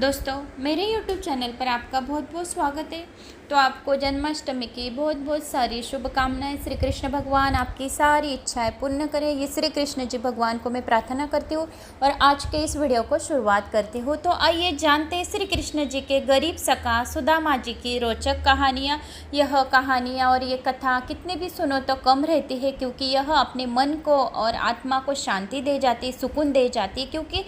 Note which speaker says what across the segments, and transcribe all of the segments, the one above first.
Speaker 1: दोस्तों, मेरे YouTube channel पर आपका बहुत बहुत स्वागत है। तो आपको जन्माष्टमी की बहुत बहुत सारी शुभकामनाएं। श्री कृष्ण भगवान आपकी सारी इच्छाएं पूर्ण करें, ये श्री कृष्ण जी भगवान को मैं प्रार्थना करती हूँ और आज के इस वीडियो को शुरुआत करती हूँ। तो आइए जानते हैं श्री कृष्ण जी के गरीब सखा सुदामा जी की रोचक कहानियाँ। यह कहानियाँ और ये कथा कितने भी सुनो तो कम रहती है, क्योंकि यह अपने मन को और आत्मा को शांति दे जाती, सुकून दे जाती है। क्योंकि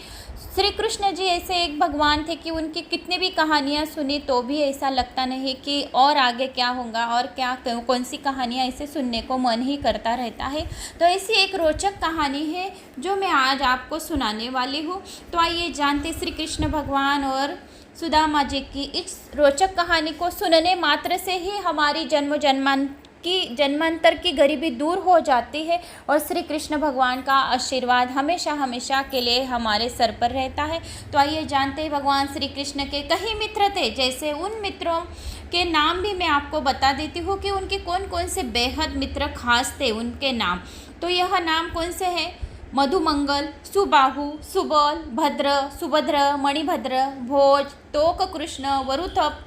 Speaker 1: श्री कृष्ण जी ऐसे एक भगवान थे कि उनकी कितनी भी कहानियाँ सुनी तो भी ऐसा लगता नहीं कि और आगे क्या होगा और क्या कौन सी कहानियाँ ऐसे सुनने को मन ही करता रहता है। तो ऐसी एक रोचक कहानी है जो मैं आज आपको सुनाने वाली हूँ। तो आइए जानते श्री कृष्ण भगवान और सुदामा जी की इस रोचक कहानी को। सुनने मात्र से ही हमारी जन्मांतर की गरीबी दूर हो जाती है और श्री कृष्ण भगवान का आशीर्वाद हमेशा हमेशा के लिए हमारे सर पर रहता है। तो आइए जानते हैं भगवान श्री कृष्ण के कई मित्र थे। जैसे उन मित्रों के नाम भी मैं आपको बता देती हूँ कि उनके कौन कौन से बेहद मित्र खास थे उनके नाम। तो यह नाम कौन से हैं? मधुमंगल, सुबाहु, सुबल, भद्र, सुभद्र, मणिभद्र, भोज, तोक कृष्ण, वरुथप,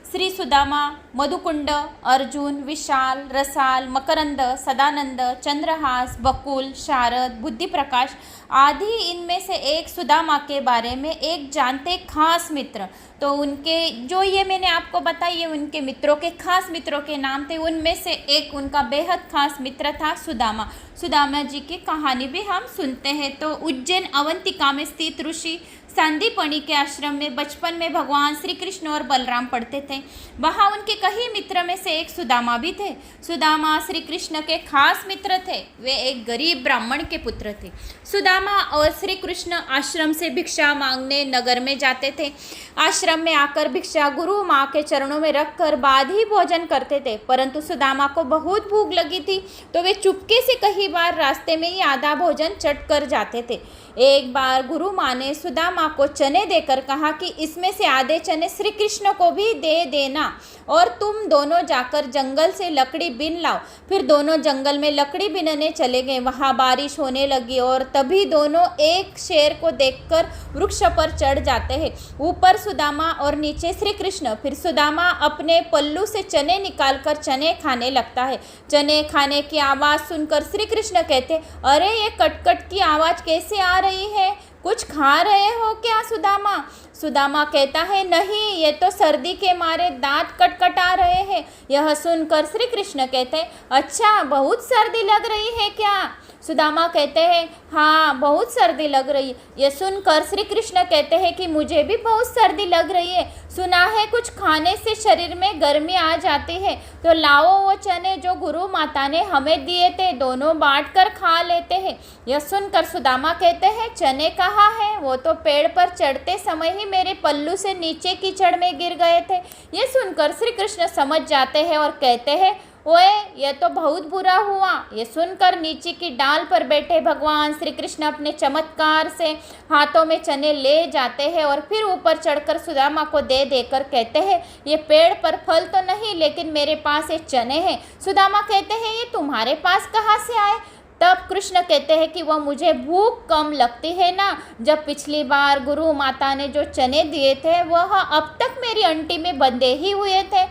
Speaker 1: श्री सुदामा, मधुकुंड, अर्जुन, विशाल, रसाल, मकरंद, सदानंद, चंद्रहास, बकुल, शारद, बुद्धिप्रकाश आदि। इनमें से एक सुदामा के बारे में एक जानते खास मित्र। तो उनके जो ये मैंने आपको बताइए उनके मित्रों के खास मित्रों के नाम थे, उनमें से एक उनका बेहद खास मित्र था सुदामा। सुदामा जी की कहानी भी हम सुनते हैं। तो उज्जैन अवंतिका में स्थित ऋषि सांदीपनि के आश्रम में बचपन में भगवान श्री कृष्ण और बलराम पढ़ते थे। वहाँ उनके कई मित्र में से एक सुदामा भी थे। सुदामा श्री कृष्ण के खास मित्र थे। वे एक गरीब ब्राह्मण के पुत्र थे। सुदामा और श्री कृष्ण आश्रम से भिक्षा मांगने नगर में जाते थे। आश्रम में आकर भिक्षा गुरु माँ के चरणों में रखकर बाद ही भोजन करते थे। परंतु सुदामा को बहुत भूख लगी थी, तो वे चुपके से कई बार रास्ते में ही आधा भोजन चट कर जाते थे। एक बार गुरु माँ ने सुदामा को चने देकर कहा कि इसमें से आधे चने श्री कृष्ण को भी दे देना और तुम दोनों जाकर जंगल से लकड़ी बीन लाओ। फिर दोनों जंगल में लकड़ी बीनने चले गए। वहाँ बारिश होने लगी और तभी दोनों एक शेर को देखकर वृक्ष पर चढ़ जाते हैं। ऊपर सुदामा और नीचे श्री कृष्ण। फिर सुदामा अपने पल्लू से चने निकालकर चने खाने लगता है। चने खाने की आवाज़ सुनकर श्री कृष्ण कहते, अरे ये कटकट की आवाज़ कैसे आ रही है? कुछ खा रहे हो क्या सुदामा? सुदामा कहता है, नहीं, ये तो सर्दी के मारे दांत कटकटा रहे हैं। यह सुनकर श्री कृष्ण कहते हैं, अच्छा, बहुत सर्दी लग रही है क्या? सुदामा कहते हैं, हाँ, बहुत सर्दी लग रही है। यह सुनकर श्री कृष्ण कहते हैं कि मुझे भी बहुत सर्दी लग रही है। सुना है कुछ खाने से शरीर में गर्मी आ जाती है, तो लाओ वो चने जो गुरु माता ने हमें दिए थे, दोनों बांट कर खा लेते हैं। यह सुनकर सुदामा कहते हैं, चने कहाँ हैं? वो तो पेड़ पर चढ़ते समय ही मेरे पल्लू से नीचे कीचड़ में गिर गए थे। यह सुनकर श्री कृष्ण समझ जाते हैं और कहते हैं, ओए, यह तो बहुत बुरा हुआ। ये सुनकर नीचे की डाल पर बैठे भगवान श्री कृष्ण अपने चमत्कार से हाथों में चने ले जाते हैं और फिर ऊपर चढ़कर सुदामा को दे देकर कहते हैं, ये पेड़ पर फल तो नहीं, लेकिन मेरे पास ये चने हैं। सुदामा कहते हैं, ये तुम्हारे पास कहाँ से आए? तब कृष्ण कहते हैं कि वह मुझे भूख कम लगती है ना। जब पिछली बार गुरु माता ने जो चने दिए थे वह अब तक मेरी अंटी में बंधे ही हुए थे।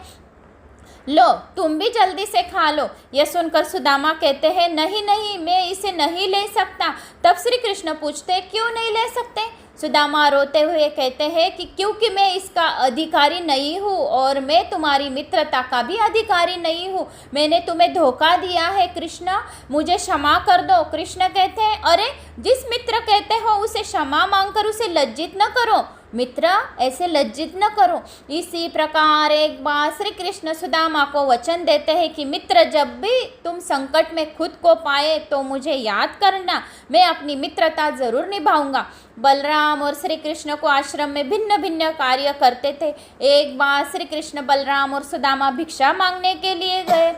Speaker 1: लो, तुम भी जल्दी से खा लो। यह सुनकर सुदामा कहते हैं, नहीं नहीं, मैं इसे नहीं ले सकता। तब श्री कृष्ण पूछते, क्यों नहीं ले सकते? सुदामा रोते हुए कहते हैं कि क्योंकि मैं इसका अधिकारी नहीं हूँ और मैं तुम्हारी मित्रता का भी अधिकारी नहीं हूँ। मैंने तुम्हें धोखा दिया है कृष्ण, मुझे क्षमा कर दो। कृष्ण कहते हैं, अरे, जिस मित्र कहते हो उसे क्षमा मांगकर उसे लज्जित न करो। मित्र, ऐसे लज्जित न करो। इसी प्रकार एक बार श्री कृष्ण सुदामा को वचन देते हैं कि मित्र, जब भी तुम संकट में खुद को पाए तो मुझे याद करना, मैं अपनी मित्रता जरूर निभाऊंगा। बलराम और श्री कृष्ण को आश्रम में भिन्न भिन्न कार्य करते थे। एक बार श्री कृष्ण, बलराम और सुदामा भिक्षा मांगने के लिए गए।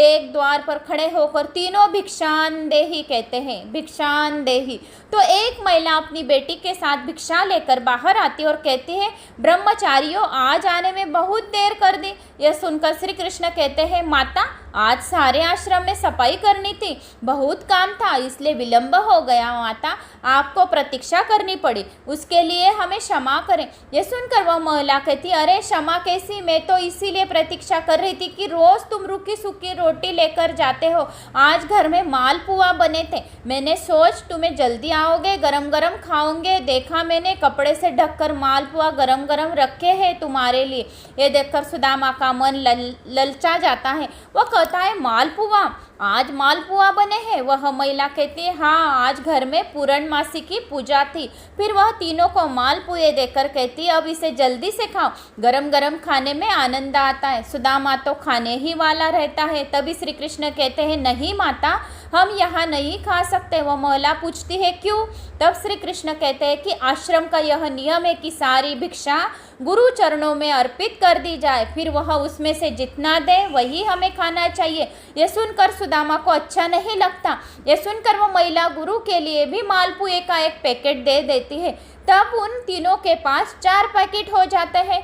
Speaker 1: एक द्वार पर खड़े होकर तीनों भिक्षान देही कहते हैं, भिक्षान देही। तो एक महिला अपनी बेटी के साथ भिक्षा लेकर बाहर आती और कहती है, ब्रह्मचारियों, आज आने में बहुत देर कर दी। यह सुनकर श्री कृष्ण कहते हैं, माता, आज सारे आश्रम में सफाई करनी थी, बहुत काम था, इसलिए विलंब हो गया। माता, आपको प्रतीक्षा करनी करनी पड़ी, उसके लिए हमें क्षमा करें। ये सुनकर वह महिला कहती, अरे क्षमा कैसी, मैं तो इसीलिए प्रतीक्षा कर रही थी कि रोज़ तुम रूखी सूखी रोटी लेकर जाते हो। आज घर में मालपुआ बने थे, मैंने सोच तुम्हें जल्दी आओगे, गरम गरम खाओगे। देखा मैंने कपड़े से ढककर मालपुआ गरम गरम रखे हैं तुम्हारे लिए। ये देखकर सुदामा का मन ललचा जाता है। वह कहता है, मालपुआ, आज मालपुआ बने हैं? वह महिला कहती है, हाँ, आज घर में पूर्णमासी की पूजा थी। फिर वह तीनों को मालपुए देकर कहती है, अब इसे जल्दी से खाओ, गरम गरम खाने में आनंद आता है। सुदामा तो खाने ही वाला रहता है। तभी श्री कृष्ण कहते हैं, नहीं माता, हम यहाँ नहीं खा सकते। वह महिला पूछती है, क्यों? तब श्री कृष्ण कहते हैं कि आश्रम का यह नियम है कि सारी भिक्षा गुरु चरणों में अर्पित कर दी जाए, फिर वह उसमें से जितना दे वही हमें खाना चाहिए। यह सुनकर सुदामा को अच्छा नहीं लगता। यह सुनकर वो महिला गुरु के लिए भी मालपुए का एक पैकेट दे देती है। तब उन तीनों के पास 4 पैकेट हो जाते हैं।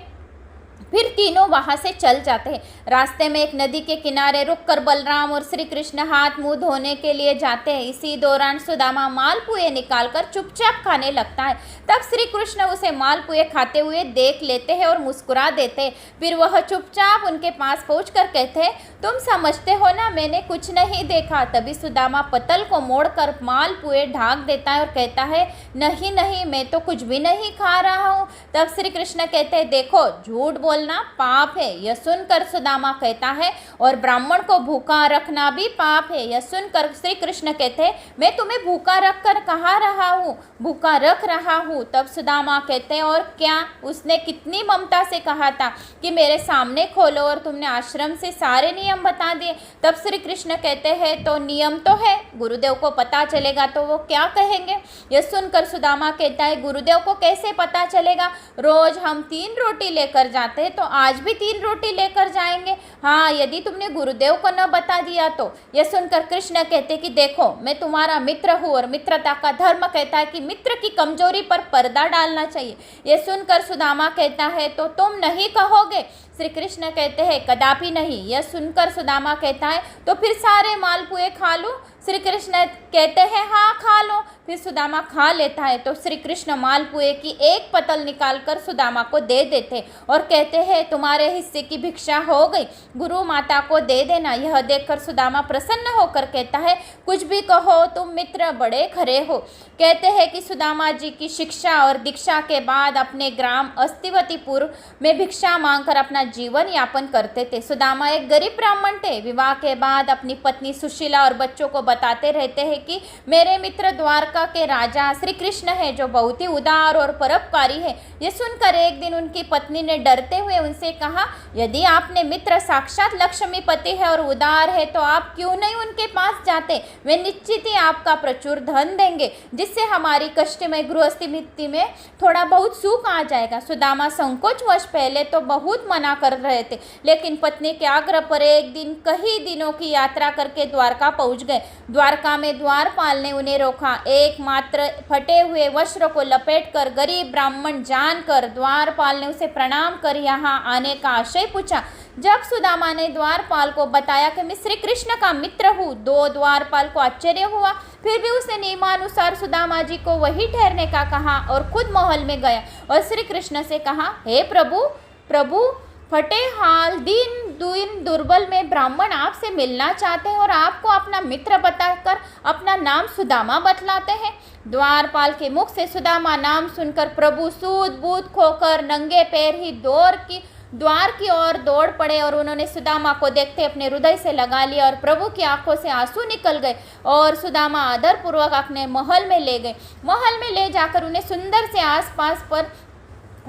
Speaker 1: फिर तीनों वहाँ से चल जाते हैं। रास्ते में एक नदी के किनारे रुककर बलराम और श्री कृष्ण हाथ मुंह धोने के लिए जाते हैं। इसी दौरान सुदामा मालपुए निकालकर चुपचाप खाने लगता है। तब श्री कृष्ण उसे मालपुए खाते हुए देख लेते हैं और मुस्कुरा देते हैं। फिर वह चुपचाप उनके पास पहुंचकर कहते हैं, तुम समझते हो ना, मैंने कुछ नहीं देखा। तभी सुदामा पतल को मोड़कर मालपुए ढाक देता है और कहता है, नहीं नहीं, मैं तो कुछ भी नहीं खा रहा हूँ। तब श्री कृष्ण कहते हैं, देखो, झूठ बोलना पाप है। यह सुनकर सुदामा कहता है, और ब्राह्मण को भूखा रखना भी पाप है। यह सुनकर श्री कृष्ण कहते हैं, मैं तुम्हें भूखा रख कर कहा रहा हूँ, भूखा रख रहा हूँ। तब सुदामा कहते हैं, और क्या? उसने कितनी ममता से कहा था कि मेरे सामने खोलो, और तुमने आश्रम से सारे नियम बता दिए। तब श्री कृष्ण कहते हैं, तो नियम तो है, गुरुदेव को पता चलेगा तो वो क्या कहेंगे? यह सुनकर सुदामा कहता है, गुरुदेव को कैसे पता चलेगा? रोज हम 3 रोटी लेकर जाते हैं, तो आज भी 3 रोटी लेकर जाएंगे। हाँ, यदि तुमने गुरुदेव को न बता दिया तो। यह सुनकर कृष्ण कहते कि देखो, मैं तुम्हारा मित्र हूँ, और मित्रता का धर्म कहता है कि मित्र की कमजोरी पर पर्दा डालना चाहिए। यह सुनकर सुदामा कहता है, तो तुम नहीं कहोगे? श्री कृष्ण कहते हैं, कदापि नहीं। यह सुनकर सुदामा कहता है, तो फिर सारे मालपुए खा लूं? श्री कृष्ण कहते हैं, हाँ, खा लो। फिर सुदामा खा लेता है। तो श्री कृष्ण मालपुए की एक पतल निकालकर सुदामा को दे देते और कहते हैं, तुम्हारे हिस्से की भिक्षा हो गई, गुरु माता को दे देना। यह देखकर सुदामा प्रसन्न होकर कहता है, कुछ भी कहो, तुम मित्र बड़े खरे हो। कहते हैं कि सुदामा जी की शिक्षा और दीक्षा के बाद अपने ग्राम अस्तिवतीपुर में भिक्षा मांगकर अपना जीवन यापन करते थे। सुदामा एक गरीब ब्राह्मण थे। विवाह के बाद अपनी पत्नी सुशीला और बच्चों को बताते रहते हैं कि मेरे मित्र द्वारका के राजा श्री कृष्ण है, जो बहुत ही उदार और परोपकारी है। ये सुनकर एक दिन उनकी पत्नी ने डरते हुए उनसे कहा, यदि आपने मित्र साक्षात लक्ष्मीपति है और उदार है, तो आप क्यों नहीं उनके पास जाते? वे निश्चित ही आपका प्रचुर धन देंगे, जिससे हमारी कष्टमय गृहस्थी में थोड़ा बहुत सुख आ जाएगा। सुदामा संकोचवश पहले तो बहुत मना कर रहे थे, लेकिन पत्नी के आग्रह पर एक दिन कई दिनों की यात्रा करके द्वारका पहुंच गए। द्वारका में द्वारपाल ने उन्हें रोका। एकमात्र फटे हुए वस्त्र को लपेटकर गरीब ब्राह्मण जानकर द्वारपाल ने उसे प्रणाम कर यहाँ आने का आशय पूछा। जब सुदामा ने द्वारपाल को बताया कि मैं श्री कृष्ण का मित्र हूँ, दो द्वारपाल को आश्चर्य हुआ। फिर भी उसने नियमानुसार सुदामा जी को वहीं ठहरने का कहा और खुद महल में गया और श्री कृष्ण से कहा, हे प्रभु, फटे हाल दीन दुर्बल में ब्राह्मण आपसे मिलना चाहते हैं और आपको अपना मित्र बताकर अपना नाम सुदामा बतलाते हैं। द्वारपाल के मुख से सुदामा नाम सुनकर प्रभु सूद बूद खोकर नंगे पैर ही द्वार की ओर दौड़ पड़े और उन्होंने सुदामा को देखते अपने हृदय से लगा लिया और प्रभु की आंखों से आंसू निकल गए और सुदामा आदरपूर्वक अपने महल में ले गए। महल में ले जाकर उन्हें सुंदर से आसपास पर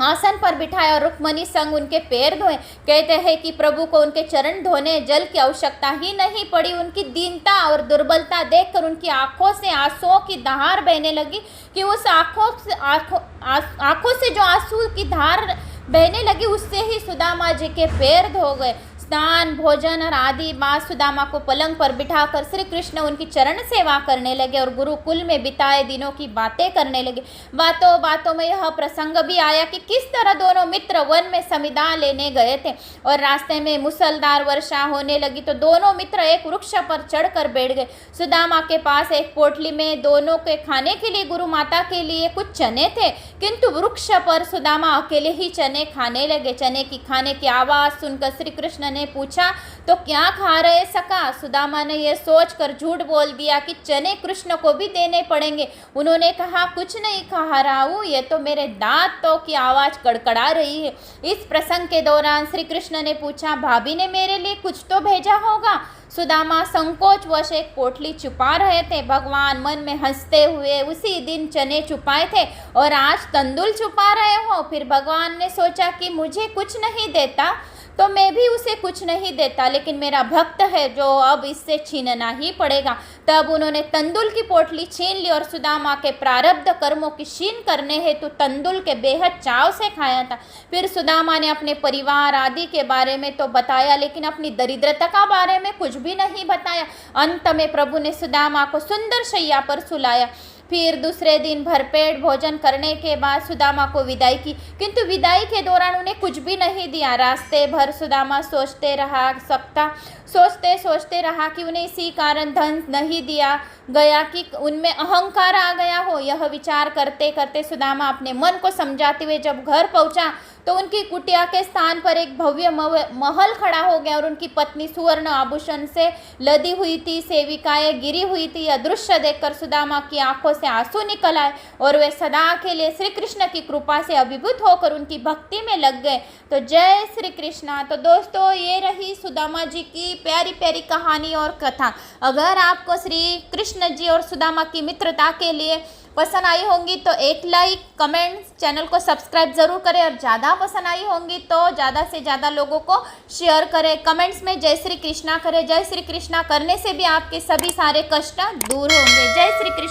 Speaker 1: आसन पर बिठाया और रुक्मणी संग उनके पैर धोए। कहते हैं कि प्रभु को उनके चरण धोने जल की आवश्यकता ही नहीं पड़ी। उनकी दीनता और दुर्बलता देखकर उनकी आंखों से आंसुओं की धार बहने लगी कि उस आंखों से जो आंसू की धार बहने लगी, उससे ही सुदामा जी के पैर धो गए। स्नान भोजन और आदि बाद सुदामा को पलंग पर बिठाकर श्री कृष्ण उनकी चरण सेवा करने लगे और गुरुकुल में बिताए दिनों की बातें करने लगे। बातों बातों में यह प्रसंग भी आया कि किस तरह दोनों मित्र वन में संविदा लेने गए थे और रास्ते में मूसलधार वर्षा होने लगी तो दोनों मित्र एक वृक्ष पर चढ़कर बैठ गए। सुदामा के पास एक पोटली में दोनों के खाने के लिए गुरु माता के लिए कुछ चने थे, किंतु वृक्ष पर सुदामा अकेले ही चने खाने लगे। चने की खाने की आवाज सुनकर श्री कृष्ण ने पूछा, तो क्या खा रहे सखा? सुदामा ने यह सोचकर झूठ बोल दिया कि चने कृष्ण को भी देने पड़ेंगे। उन्होंने कहा, कुछ नहीं खा रहा हूँ, ये तो मेरे दांतों की आवाज कड़कड़ा रही है। इस प्रसंग के दौरान श्री कृष्ण ने पूछा, भाभी ने मेरे लिए कुछ तो भेजा होगा। सुदामा संकोचवश एक पोटली छुपा रहे थे। भगवान मन में हंसते हुए उसी दिन चने छुपाए थे और आज तंदुल छुपा रहे हो। फिर भगवान ने सोचा कि मुझे कुछ नहीं देता तो मैं भी उसे कुछ नहीं देता, लेकिन मेरा भक्त है जो अब इससे छीनना ही पड़ेगा। तब उन्होंने तंदुल की पोटली छीन ली और सुदामा के प्रारब्ध कर्मों की क्षीण करने हेतु तंदुल के बेहद चाव से खाया था। फिर सुदामा ने अपने परिवार आदि के बारे में तो बताया, लेकिन अपनी दरिद्रता का बारे में कुछ भी नहीं बताया। अंत में प्रभु ने सुदामा को सुंदर शैया पर सुलाया। फिर दूसरे दिन भरपेट भोजन करने के बाद सुदामा को विदाई की, किंतु विदाई के दौरान उन्हें कुछ भी नहीं दिया। रास्ते भर सुदामा सोचते रहा कि उन्हें इसी कारण धन नहीं दिया गया कि उनमें अहंकार आ गया हो। यह विचार करते करते सुदामा अपने मन को समझाते हुए जब घर पहुंचा तो उनकी कुटिया के स्थान पर एक भव्य महल खड़ा हो गया और उनकी पत्नी सुवर्ण आभूषण से लदी हुई थी, सेविकाएं गिरी हुई थी। यह दृश्य देखकर सुदामा की आंखों से आंसू निकल आए और वे सदा के लिए श्री कृष्ण की कृपा से अभिभूत होकर उनकी भक्ति में लग गए। तो जय श्री कृष्णा। तो दोस्तों, ये रही सुदामा जी की प्यारी प्यारी कहानी और कथा। अगर आपको श्री कृष्ण जी और सुदामा की मित्रता के लिए पसंद आई होंगी तो एक लाइक, कमेंट, चैनल को सब्सक्राइब ज़रूर करें और ज़्यादा पसंद आई होंगी तो ज़्यादा से ज़्यादा लोगों को शेयर करें। कमेंट्स में जय श्री कृष्णा करें। जय श्री कृष्णा करने से भी आपके सभी सारे कष्ट दूर होंगे। जय श्री कृष्ण।